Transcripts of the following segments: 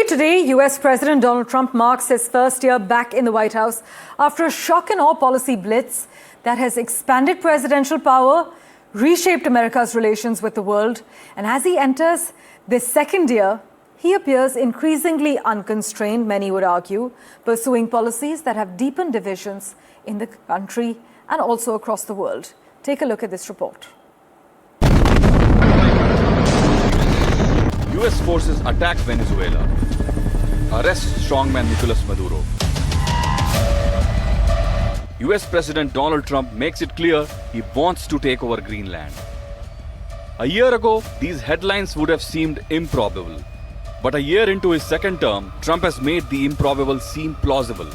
today, US President Donald Trump marks his first year back in the White House after a shock and awe policy blitz that has expanded presidential power, reshaped America's relations with the world, and as he enters this second year, he appears increasingly unconstrained, many would argue, pursuing policies that have deepened divisions in the country and also across the world. Take a look at this report. US forces attack Venezuela. Arrest strongman Nicolas Maduro. US President Donald Trump makes it clear he wants to take over Greenland. A year ago, these headlines would have seemed improbable. But a year into his second term, Trump has made the improbable seem plausible.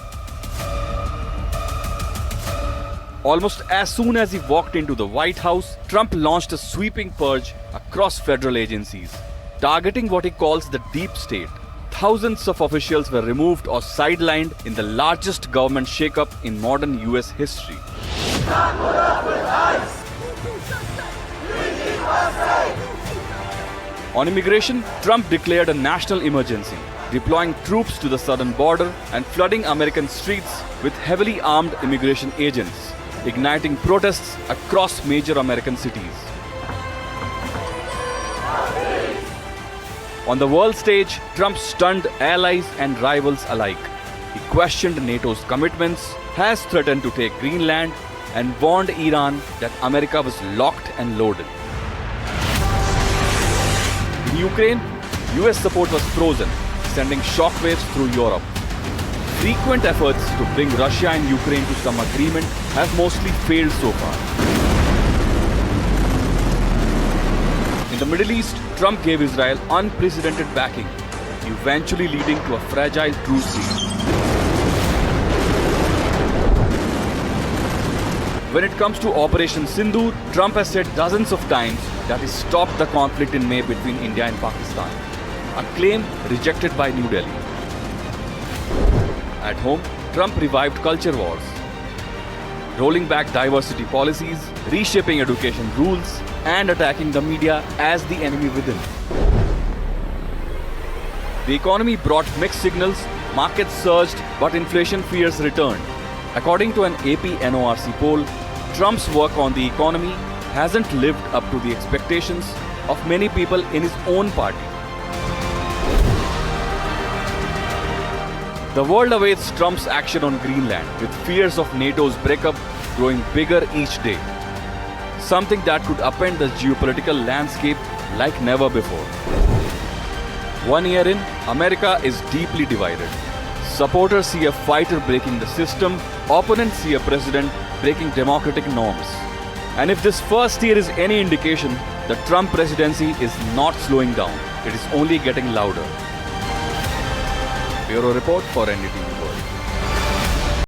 Almost as soon as he walked into the White House, Trump launched a sweeping purge across federal agencies, targeting what he calls the deep state. Thousands of officials were removed or sidelined in the largest government shakeup in modern US history. On immigration, Trump declared a national emergency, deploying troops to the southern border and flooding American streets with heavily armed immigration agents, igniting protests across major American cities. On the world stage, Trump stunned allies and rivals alike. He questioned NATO's commitments, has threatened to take Greenland, and warned Iran that America was locked and loaded. In Ukraine, US support was frozen, sending shockwaves through Europe. Frequent efforts to bring Russia and Ukraine to some agreement have mostly failed so far. In the Middle East, Trump gave Israel unprecedented backing, eventually leading to a fragile truce deal. When it comes to Operation Sindoor, Trump has said dozens of times that he stopped the conflict in May between India and Pakistan, a claim rejected by New Delhi. At home, Trump revived culture wars, rolling back diversity policies, reshaping education rules, and attacking the media as the enemy within. The economy brought mixed signals, markets surged, but inflation fears returned. According to an AP NORC poll, Trump's work on the economy hasn't lived up to the expectations of many people in his own party. The world awaits Trump's action on Greenland, with fears of NATO's breakup growing bigger each day. Something that could upend the geopolitical landscape like never before. 1 year in, America is deeply divided. Supporters see a fighter breaking the system, opponents see a president breaking democratic norms. And if this first year is any indication, the Trump presidency is not slowing down. It is only getting louder. Bureau Report for NDTV World.